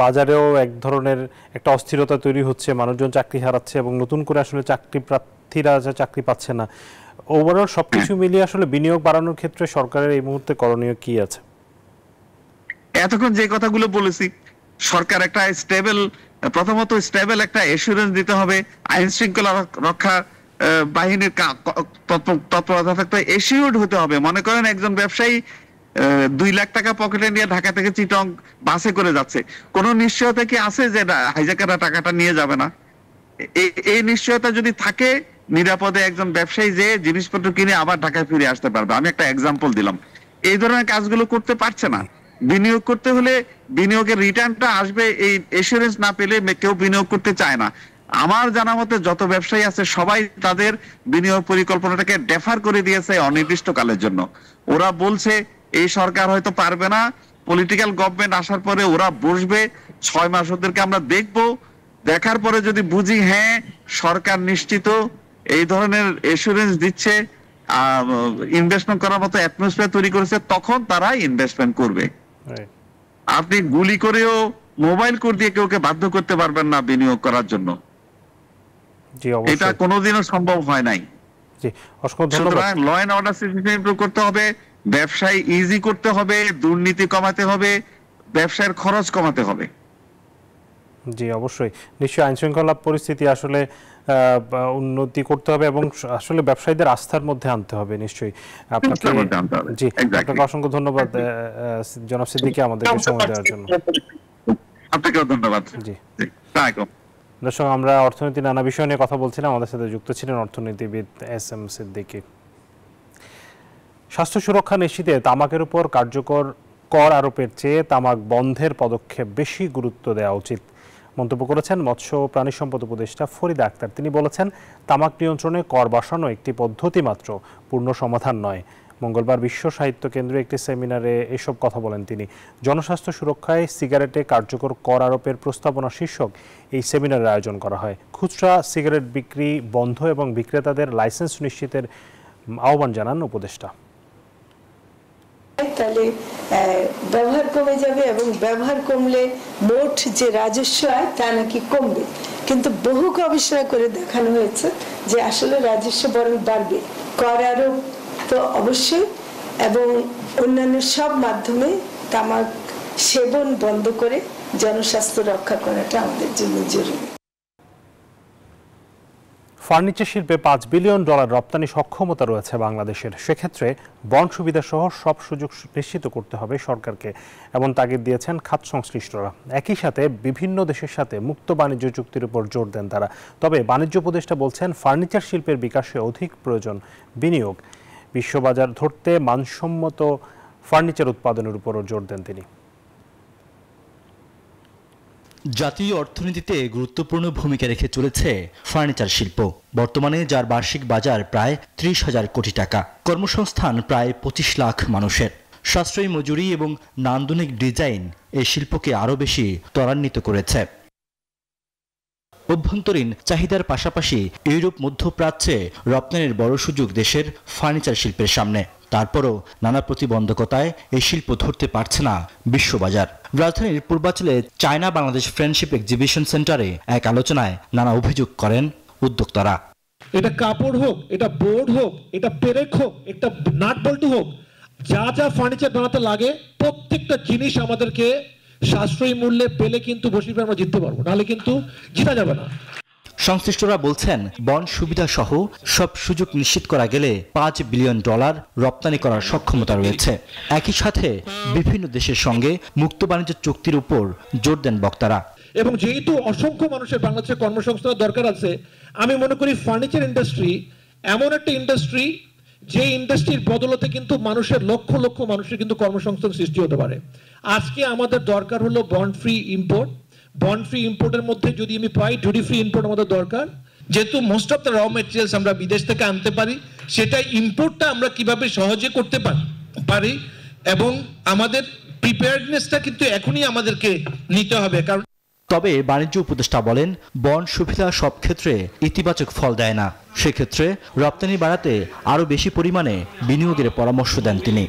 বাজারেও এক ধরনের একটা অস্থিরতা তৈরি হচ্ছে, মানুষজন চাকরি হারাচ্ছে এবং নতুন করে আসলে প্রার্থীরা চাকরি পাচ্ছে না। ওভারঅল সবকিছু মিলিয়ে আসলে বিনিয়োগ বাড়ানোর ক্ষেত্রে সরকারের এই মুহূর্তে করণীয় কি আছে? এতক্ষণ যে কথাগুলো বলেছি, সরকার একটা প্রথমত স্টেবল একটা এসুরেন্স দিতে হবে, আইন শৃঙ্খলা রক্ষা বাহিনীর তৎপরতা থাকতে এসিওর্ড হতে হবে। মনে করেন একজন ব্যবসায়ী 2 লাখ টাকা পকেটে নিয়ে ঢাকা থেকে চিটং বাসে করে যাচ্ছে, কোনো নিশ্চয়তা কি আছে যে হাইজাকাররা টাকাটা নিয়ে যাবে না? এই নিশ্চয়তা যদি থাকে, নিরাপদে একজন ব্যবসায়ী যে জিনিসপত্র কিনে আবার ঢাকায় ফিরে আসতে পারবে। আমি একটা এক্সাম্পল দিলাম। এই ধরনের কাজগুলো করতে পারছে না। বিনিয়োগ করতে হলে বিনিয়োগের রিটার্নটা আসবে, এই এসুরেন্স না পেলে কেউ বিনিয়োগ করতে চায় না। আমার জানা মতে যত ব্যবসায়ী আছে সবাই তাদের বিনিয়োগ পরিকল্পনাটাকে ডেফার করে দিয়েছে অনির্দিষ্টকালের জন্য। ওরা বলছে এই সরকার হয়তো পারবে না, পলিটিক্যাল গভর্নমেন্ট আসার পরে ওরা বসবে, 6 মাস ওদেরকে আমরা দেখবো, দেখার পরে যদি বুঝি হ্যাঁ সরকার নিশ্চিত এই ধরনের এসুরেন্স দিচ্ছে, ইনভেস্টমেন্ট করার মতো অ্যাটমসফিয়ার তৈরি করেছে, তখন তারা ইনভেস্টমেন্ট করবে। আপনি গুলি করেও মোবাইল কোড দিয়ে কেউকে বাধ্য করতে পারবেন না বিনিয়োগ করার জন্য, এটা কোনোদিনও সম্ভব হয় নাই। জি, অসংখ্য ধন্যবাদ। Law and order system improve করতে হবে, ব্যবসায় ইজি করতে হবে, দুর্নীতি কমাতে হবে, ব্যবসায়ের খরচ কমাতে হবে। জি অবশ্যই, নিশ্চয়ই আইন শৃঙ্খলা পরিস্থিতি আসলে উন্নতি করতে হবে এবং আসলে ব্যবসায়ীদের আস্থার মধ্যে আনতে হবে। নিশ্চয়ই আপনাকে, জি আপনাকে অসংখ্য ধন্যবাদ জনাব সিদ্দিকী আমাদেরকে সময় দেওয়ার জন্য। আপনাকেও ধন্যবাদ। জি, দর্শক, আমরা অর্থনীতি নানা বিষয় নিয়ে কথা বলছিলাম, আমাদের সাথে যুক্ত ছিলেন অর্থনীতিবিদ এস.এম. সিদ্দিকী। স্বাস্থ্য সুরক্ষা নিশ্চিতে তামাকের উপর কার্যকর কর আরোপের চেয়ে তামাক বন্ধের পদক্ষেপ বেশি গুরুত্ব দেওয়া উচিত মন্তব্য করেছেন মৎস্য ও প্রাণী সম্পদ উপদেষ্টা ফরিদা আক্তার। তিনি বলেছেন, তামাক নিয়ন্ত্রণে কর বসানো একটি পদ্ধতি মাত্র, পূর্ণ সমাধান নয়। মঙ্গলবার বিশ্ব সাহিত্য কেন্দ্রে একটি সেমিনারে এসব কথা বলেন তিনি। জনস্বাস্থ্য সুরক্ষায় সিগারেটে কার্যকর কর আরোপের প্রস্তাবনা শীর্ষক এই সেমিনারের আয়োজন করা হয়। খুচরা সিগারেট বিক্রি বন্ধ এবং বিক্রেতাদের লাইসেন্স নিশ্চিতের আহ্বান জানান উপদেষ্টা। তাহলে ব্যবহার কমে যাবে এবং ব্যবহার কমলে মোট যে রাজস্ব আয় তা নাকি কমবে, কিন্তু বহু গবেষণা করে দেখানো হয়েছে যে আসলে রাজস্ব বরং বাড়বে। কর আরোপ তো অবশ্যই, এবং অন্যান্য সব মাধ্যমে তামাক সেবন বন্ধ করে জনস্বাস্থ্য রক্ষা করাটা আমাদের জন্য জরুরি। ফার্নিচার শিল্পে $5 বিলিয়ন রপ্তানি সক্ষমতা রয়েছে বাংলাদেশের। সেক্ষেত্রে বন্ড সুবিধা সহ সব সুযোগ নিশ্চিত করতে হবে সরকারকে, এমন তাগিদ দিয়েছেন খাত সংশ্লিষ্টরা। একই সাথে বিভিন্ন দেশের সাথে মুক্ত বাণিজ্য চুক্তির উপর জোর দেন তারা। তবে বাণিজ্য উপদেষ্টা বলছেন, ফার্নিচার শিল্পের বিকাশে অধিক প্রয়োজন বিনিয়োগ। বিশ্ববাজার ধরতে মানসম্মত ফার্নিচার উৎপাদনের উপরও জোর দেন তিনি। জাতীয় অর্থনীতিতে গুরুত্বপূর্ণ ভূমিকা রেখে চলেছে ফার্নিচার শিল্প। বর্তমানে যার বার্ষিক বাজার প্রায় 30,000 কোটি টাকা, কর্মসংস্থান প্রায় 25 লাখ মানুষের। সাশ্রয়ী মজুরি এবং নান্দনিক ডিজাইন এই শিল্পকে আরও বেশি ত্বরান্বিত করেছে। অভ্যন্তরীণ চাহিদার পাশাপাশি ইউরোপ মধ্যপ্রাচ্যে রপ্তানির বড় সুযোগ দেশের ফার্নিচার শিল্পের সামনে। তারপরও নানা প্রতিবন্ধকতায় এই শিল্প ধরতে পারছে না বিশ্ববাজার। রাজধানীর পূর্বাঞ্চলে চায়না বাংলাদেশ ফ্রেন্ডশিপ এক্সিবিশন সেন্টারে এক আলোচনায় নানা অভিযোগ করেন উদ্যোক্তারা। এটা কাপড় হোক, এটা বোর্ড হোক, এটা পেরেক হোক, একটা নাট বল্টু হোক, যা যা ফার্নিচার বানাতে লাগে প্রত্যেকটা জিনিস আমাদেরকে সাশ্রয়ী মূল্যে পেলে কিন্তু বসিরভাগ আমরা জিততে পারবো, নাহলে কিন্তু জিতা যাবে না। সংশ্লিষ্টরা বলছেন, বন্ড সুবিধা সহ সব সুযোগ নিশ্চিত করা গেলে $5 বিলিয়ন রপ্তানি করার সক্ষমতা রয়েছে। একই সাথে বিভিন্ন দেশের সঙ্গে মুক্ত বাণিজ্য চুক্তির উপর জোর দেন বক্তারা। এবং যেহেতু অসংখ্য মানুষের বাংলাদেশের কর্মসংস্থানের দরকার আছে, আমি মনে করি ফার্নিচার ইন্ডাস্ট্রি এমন একটা ইন্ডাস্ট্রি যে ইন্ডাস্ট্রির বদলতে কিন্তু মানুষের লক্ষ লক্ষ মানুষের কিন্তু কর্মসংস্থান সৃষ্টি হতে পারে। আজকে আমাদের দরকার হলো bond free import. Bond free ইম্পোর্টের মধ্যে যদি আমি পাই ডিউটি ফ্রি ইম্পোর্ট আমাদের দরকার। যেহেতু most of the raw materials আমরা বিদেশ থেকে আনতে পারি, সেটা ইম্পোর্টটা আমরা কিভাবে সহজে করতে পারি এবং আমাদের প্রিপেয়ারনেসটা কিন্তু এখনই আমাদেরকে নিতে হবে। কারণ তবে বাণিজ্য উপদেষ্টা বলেন, বন্ড সুবিধা সব ক্ষেত্রে ইতিবাচক ফল দেয় না। সেক্ষেত্রে রপ্তানি বাড়াতে আরো বেশি পরিমাণে বিনিয়োগের পরামর্শ দেন তিনি।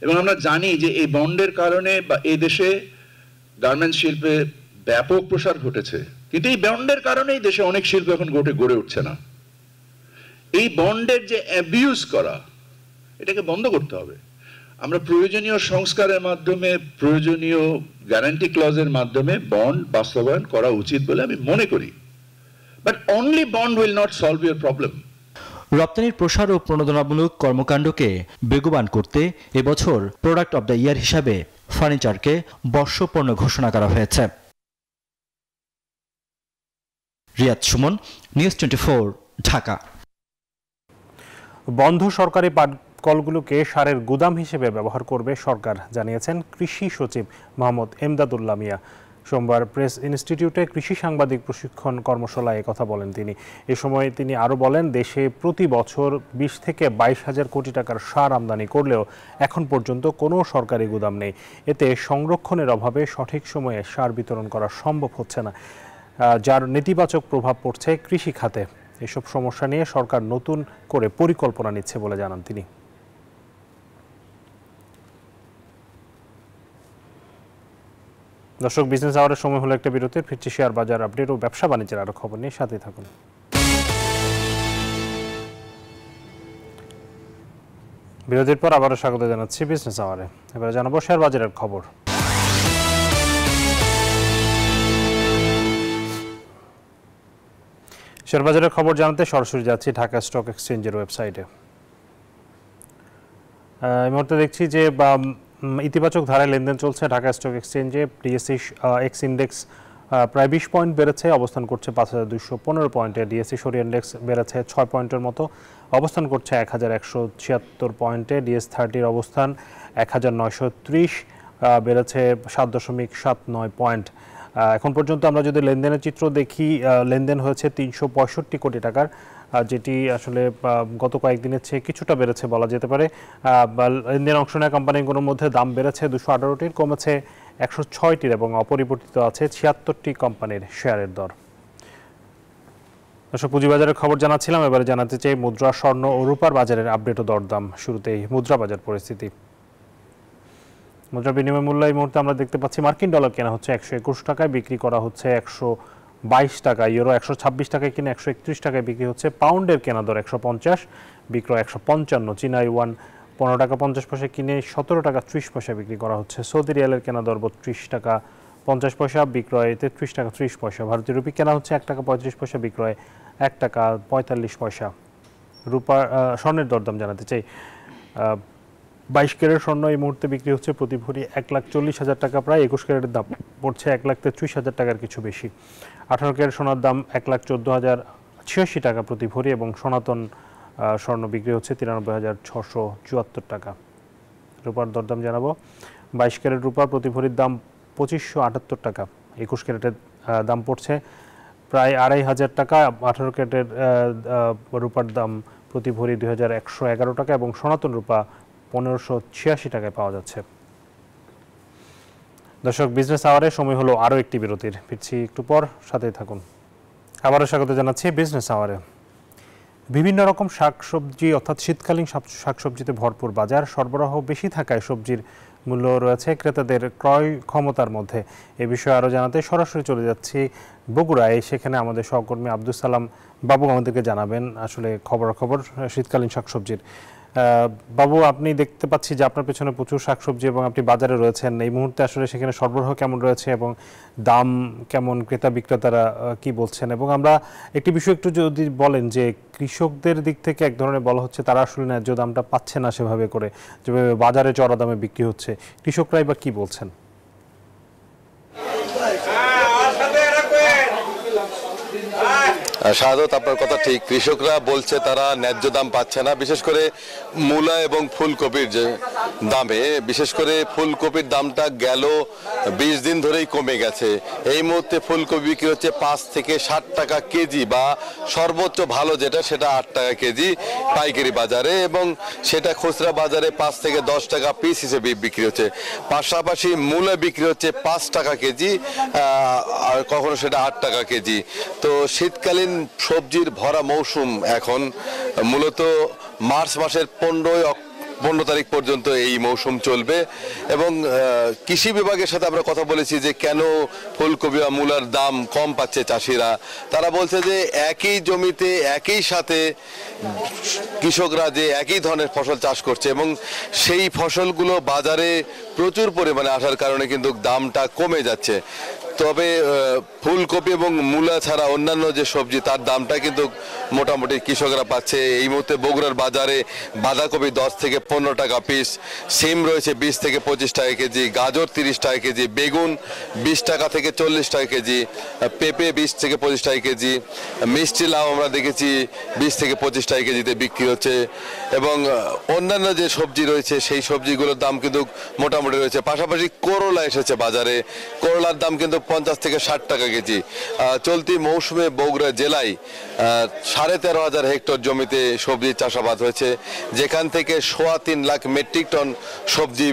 এবং আমরা জানি যে এই বন্ডের কারণে বা এই দেশে গার্মেন্টস শিল্পে ব্যাপক প্রসার ঘটেছে, কিন্তু এই বন্ডের কারণেই দেশে অনেক শিল্প এখন গড়ে উঠছে না। এই বন্ডের যে অ্যাবিউজ করা, এটাকে বন্ধ করতে হবে। আমরা প্রয়োজনীয় সংস্কারের মাধ্যমে, প্রয়োজনীয় গ্যারান্টি ক্লজের মাধ্যমে বন্ড বাস্তবায়ন করা উচিত বলে আমি মনে করি। But only bond will not solve your problem. রপ্তানির প্রসার ও প্রণোদনামূলক কর্মকাণ্ডকে বেগবান করতে এবছর প্রোডাক্ট অব দ্য ইয়ার হিসাবে ফার্নিচারকে বর্ষপণ্য ঘোষণা করা হয়েছে। রিয়াদ সুমন, নিউজ 24, ঢাকা। বন্ধ সরকারি পাটকলগুলোকে সারের গুদাম হিসেবে ব্যবহার করবে সরকার, জানিয়েছেন কৃষি সচিব মোহাম্মদ এমদাদুল্লাহ মিয়া। সোমবার প্রেস ইনস্টিটিউটে কৃষি সাংবাদিক প্রশিক্ষণ কর্মশালায় কথা বলেন তিনি। এ সময় তিনি আরও বলেন, দেশে প্রতি বছর 20 থেকে 22,000 কোটি টাকার সার আমদানি করলেও এখন পর্যন্ত কোনো সরকারি গুদাম নেই। এতে সংরক্ষণের অভাবে সঠিক সময়ে সার বিতরণ করা সম্ভব হচ্ছে না, যার নেতিবাচক প্রভাব পড়ছে কৃষি খাতে। এসব সমস্যা নিয়ে সরকার নতুন করে পরিকল্পনা নিচ্ছে বলে জানান তিনি। দর্শক, বিজনেস আওয়ারের সময় হলো একটা বিরতির। ফিরছি শেয়ার বাজার আপডেট ও ব্যবসা বাণিজ্যের আরো খবর নিয়ে, সাথেই থাকুন। বিরতির পর আবারও স্বাগত জানাচ্ছি বিজনেস আওয়ারে। এবারে জানাবো শেয়ার বাজারের খবর। শেয়ার বাজারের খবর জানাতে সরাসরি যাচ্ছি ঢাকা স্টক এক্সচেঞ্জের ওয়েবসাইটে। এই মুহূর্তে দেখছি যে ইতিবাচক ধারায় লেনদেন চলছে ঢাকা স্টক এক্সচেঞ্জে। ডিএসসি এক্স ইন্ডেক্স প্রায় 20 পয়েন্ট বেড়েছে, অবস্থান করছে 5215 পয়েন্টে। ডিএসসি সরি ইন্ডেক্স বেড়েছে 6 পয়েন্টের মতো, অবস্থান করছে 1176 পয়েন্টে। ডিএস30 অবস্থান 1930, বেড়েছে 7.79 পয়েন্ট। এখন পর্যন্ত আমরা যদি লেনদেনের চিত্র দেখি, লেনদেন হয়েছে 365 কোটি টাকার, যেটি আসলে গত কয়েকদিনের চেয়ে কিছুটা বেড়েছে বলা যেতে পারে। লেনদেন অংশ নেওয়া কোম্পানিগুলোর মধ্যে দাম বেড়েছে 218টির, কমেছে 106টির এবং অপরিবর্তিত আছে 76টি কোম্পানির শেয়ারের দর। দর্শক, পুঁজিবাজারের খবর জানাচ্ছিলাম, এবারে জানাতে চাই মুদ্রা, স্বর্ণ ও রূপার বাজারের আপডেট ও দরদাম। শুরুতেই মুদ্রা বাজার পরিস্থিতি। মুদ্রা বিনিময় মূল্য এই মুহূর্তে আমরা দেখতে পাচ্ছি মার্কিন ডলার কেনা হচ্ছে 121 টাকায়, বিক্রি করা হচ্ছে 122 টাকা। ইউরো 126 টাকায় কিনে 131 টাকায় বিক্রি হচ্ছে। পাউন্ডের কেনা দর 150, বিক্রয় 155। চীনা ইউয়ান 15 টাকা 50 পয়সা কিনে 17 টাকা 30 পয়সা বিক্রি করা হচ্ছে। সৌদি রিয়ালের কেনা দর 32 টাকা 50 পয়সা, বিক্রয় 33 টাকা 30 পয়সা। ভারতীয় রুপি কেনা হচ্ছে 1 টাকা 35 পয়সা, বিক্রয় 1 টাকা 45 পয়সা। রূপা স্বর্ণের দরদাম জানাতে চাই। 22 ক্যারেট স্বর্ণ এই মুহূর্তে বিক্রি হচ্ছে প্রতি ভরি 1,40,000 টাকা প্রায়। 21 ক্যারেটের দাম পড়ছে 1,33,000 টাকার কিছু বেশি। 18 ক্যারেট সোনার দাম 1,14,086 টাকা প্রতি ভরি এবং সনাতন স্বর্ণ বিক্রি হচ্ছে 93,674 টাকা। রূপার দরদাম জানাবো। 22 ক্যারেট রূপা প্রতি ভরির দাম 2,578 টাকা। 21 ক্যারেটের দাম পড়ছে প্রায় 2,500 টাকা। 18 ক্যারেটের রূপার দাম প্রতি ভরি 2,111 টাকা এবং সনাতন রূপা 1,586 টাকায় পাওয়া যাচ্ছে। দর্শক, বিজনেস আওয়ারে সময় হলো আরও একটি বিরতির, ফিরছি একটু পর, সাথেই থাকুন। আবারও স্বাগত জানাচ্ছি বিজনেস আওয়ারে। বিভিন্ন রকম শাকসবজি অর্থাৎ শীতকালীন শাকসবজিতে ভরপুর বাজার, সরবরাহ বেশি থাকায় সবজির মূল্য রয়েছে ক্রেতাদের ক্রয় ক্ষমতার মধ্যে। এ বিষয়ে আরও জানাতে সরাসরি চলে যাচ্ছি বগুড়ায়। সেখানে আমাদের সহকর্মী আব্দুল সালাম বাবু আমাদেরকে জানাবেন আসলে খবরাখবর শীতকালীন শাকসবজির। বাবু, আপনি দেখতে পাচ্ছি যে আপনার পেছনে প্রচুর শাকসবজি এবং আপনি বাজারে রয়েছেন। এই মুহূর্তে আসলে সেখানে সরবরাহ কেমন রয়েছে এবং দাম কেমন, ক্রেতা বিক্রেতারা কি বলছেন? এবং আমরা একটি বিষয় একটু যদি বলেন যে কৃষকদের দিক থেকে এক ধরনের বলা হচ্ছে তারা আসলে ন্যায্য দামটা পাচ্ছে না সেভাবে করে, যেভাবে বাজারে চড়া দামে বিক্রি হচ্ছে, কৃষকরাই বা কি বলছেন? শাহাদত, আপনার কথা ঠিক। কৃষকরা বলছে তারা ন্যায্য দাম পাচ্ছে না, বিশেষ করে মূলা এবং ফুলকপির যে দামে। বিশেষ করে ফুলকপির দামটা গেল 20 দিন ধরেই কমে গেছে। এই মুহূর্তে ফুলকপি বিক্রি হচ্ছে 5 থেকে 60 টাকা কেজি, বা সর্বোচ্চ ভালো যেটা সেটা 8 টাকা কেজি পাইকারি বাজারে, এবং সেটা খুচরা বাজারে 5 থেকে 10 টাকা পিস হিসেবে বিক্রি হচ্ছে। পাশাপাশি মূলা বিক্রি হচ্ছে 5 টাকা কেজি, আর কখনো সেটা 8 টাকা কেজি। তো শীতকালীন সবজির ভরা মৌসুম এখন, মূলত মার্চ মাসের 15 তারিখ পর্যন্ত এই মৌসুম চলবে। এবং কৃষি বিভাগের সাথে আমরা কথা বলেছি যে কেন ফুলকপি বা মূলার দাম কম পাচ্ছে চাষিরা। তারা বলছে যে একই জমিতে একই সাথে কৃষকরা যে একই ধরনের ফসল চাষ করছে এবং সেই ফসলগুলো বাজারে প্রচুর পরিমাণে আসার কারণে কিন্তু দামটা কমে যাচ্ছে। তবে ফুলকপি এবং মূলা ছাড়া অন্যান্য যে সবজি তার দামটা কিন্তু মোটামুটি কৃষকরা পাচ্ছে। এই মুহূর্তে বগুড়ার বাজারে বাঁধাকপি 10 থেকে 15 টাকা পিস, সিম রয়েছে 20 থেকে 25 টাকা কেজি, গাজর 30 টাকা কেজি, বেগুন 20 টাকা থেকে 40 টাকা কেজি, পেঁপে 20 থেকে 25 টাকা কেজি, মিষ্টি লাউ আমরা দেখেছি 20 থেকে 25 টাকা কেজিতে বিক্রি হচ্ছে। এবং অন্যান্য যে সবজি রয়েছে সেই সবজিগুলোর দাম কিন্তু মোটামুটি রয়েছে। পাশাপাশি করলা এসেছে বাজারে, করলার দাম কিন্তু 50 থেকে 60 টাকা কেজি। চলতি মৌসুমে বগুড়া জেলায় 13,500 হেক্টর জমিতে সবজি চাষাবাদ হয়েছে, যেখান থেকে 3.25 লাখ মেট্রিক টন সবজি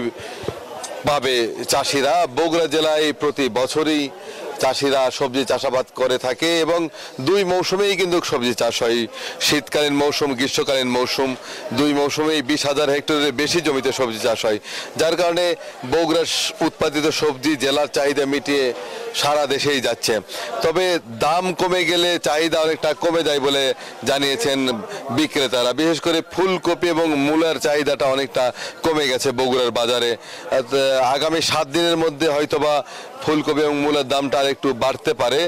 পাবে চাষিরা। বগুড়া জেলায় প্রতি বছরই চাষিরা সবজি চাষাবাদ করে থাকে এবং দুই মৌসুমেই কিন্তু সবজি চাষ হয়, শীতকালীন মৌসুম, গ্রীষ্মকালীন মৌসুম, দুই মৌসুমেই 20,000 হেক্টরের বেশি জমিতে সবজি চাষ হয়, যার কারণে বগুড়ার উৎপাদিত সবজি জেলার চাহিদা মিটিয়ে সারা দেশেই যাচ্ছে। তবে দাম কমে গেলে চাহিদা অনেকটা কমে যায় বলে জানিয়েছেন বিক্রেতারা। বিশেষ করে ফুলকপি এবং মূলার চাহিদাটা অনেকটা কমে গেছে বগুড়ার বাজারে। আগামী 7 দিনের মধ্যে হয়তোবা ফুলকপি এবং মূলার দামটা আর একটু বাড়তে পারে।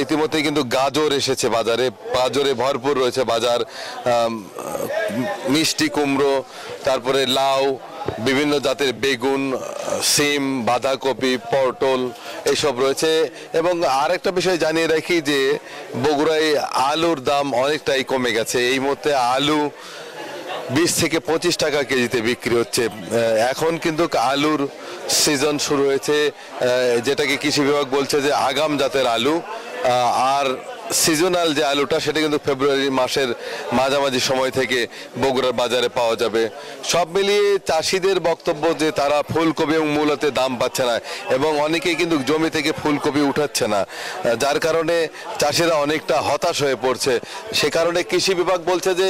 ইতিমধ্যে কিন্তু গাজর এসেছে বাজারে, গাজরে ভরপুর রয়েছে বাজার, মিষ্টি কুমড়ো, তারপরে লাউ, বিভিন্ন জাতের বেগুন, সিম, বাঁধাকপি, পটল এইসব রয়েছে। এবং আরেকটা বিষয় জানিয়ে রাখি যে বগুড়ায় আলুর দাম অনেকটাই কমে গেছে। এই মুহূর্তে আলু 20 থেকে 25 টাকা কেজিতে বিক্রি হচ্ছে। এখন কিন্তু আলুর সিজন শুরু হয়েছে, যেটাকে কৃষি বিভাগ বলছে যে আগাম জাতের আলু। আর সিজনাল যে আলুটা সেটা কিন্তু ফেব্রুয়ারি মাসের মাঝামাঝি সময় থেকে বগুড়ার বাজারে পাওয়া যাবে। সব মিলিয়ে চাষিদের বক্তব্য যে তারা ফুলকপি এবং মূলাতে দাম পাচ্ছে না এবং অনেকেই কিন্তু জমি থেকে ফুলকপি উঠাচ্ছে না, যার কারণে চাষিরা অনেকটা হতাশ হয়ে পড়ছে। সে কারণে কৃষি বিভাগ বলছে যে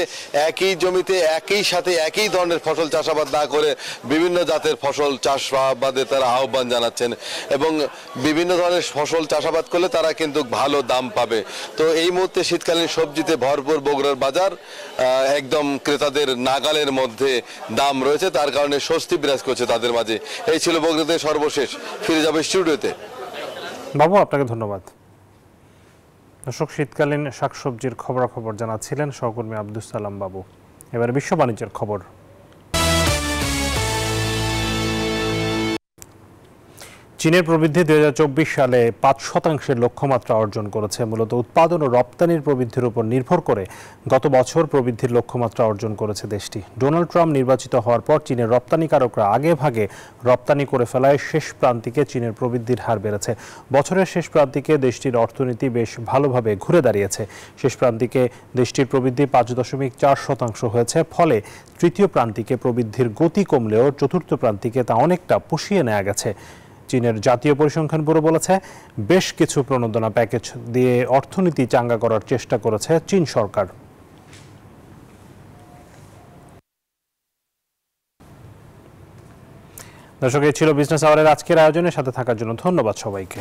একই জমিতে একই সাথে একই ধরনের ফসল চাষাবাদ না করে বিভিন্ন জাতের ফসল চাষাবাদে তারা আহ্বান জানাচ্ছেন এবং বিভিন্ন ধরনের ফসল চাষাবাদ করলে তারা কিন্তু ভালো দাম পাবে। তো এই মুহূর্তে শীতকালীন সবজিতে ভরপুর বগুড়ার বাজার, একদম ক্রেতাদের নাগালের মধ্যে দাম রয়েছে, তার কারণে স্বস্তি বিরাজ করছে তাদের মাঝে। এই ছিল বগুড়াতে সর্বশেষ। ফিরে যাবে স্টুডিওতে। বাবু, আপনাকে ধন্যবাদ। দর্শক, শীতকালীন শাকসবজির খবরাখবর জানাচ্ছিলেন সহকর্মী আব্দুস সালাম বাবু। এবার বিশ্ব বাণিজ্যের খবর। চীনের প্রবৃদ্ধি 2024 সালে 5% লক্ষ্যমাত্রা অর্জন করেছে। মূলত উৎপাদন ও রপ্তানির প্রবৃদ্ধির উপর নির্ভর করে গত বছর প্রবৃদ্ধির লক্ষ্যমাত্রা অর্জন করেছে দেশটি। ডোনাল্ড ট্রাম্প নির্বাচিত হওয়ার পর চীনের রপ্তানিকারকরা আগে ভাগে রপ্তানি করে ফেলায় শেষ প্রান্তিকে চীনের প্রবৃদ্ধির হার বেড়েছে। বছরের শেষ প্রান্তিকে দেশটির অর্থনীতি বেশ ভালোভাবে ঘুরে দাঁড়িয়েছে। শেষ প্রান্তিকে দেশটির প্রবৃদ্ধি 5.4% হয়েছে। ফলে তৃতীয় প্রান্তিকে প্রবৃদ্ধির গতি কমলেও চতুর্থ প্রান্তিকে তা অনেকটা পুষিয়ে নেওয়া গেছে। চীনের জাতীয় পরিসংখ্যান ব্যুরো বলেছে, বেশ কিছু প্রণোদনা প্যাকেজ দিয়ে অর্থনীতি চাঙ্গা করার চেষ্টা করেছে চীন সরকার। দর্শক, এই ছিল বিজনেস আওয়ারের আজকের আয়োজনের সাথে থাকার জন্য ধন্যবাদ সবাইকে।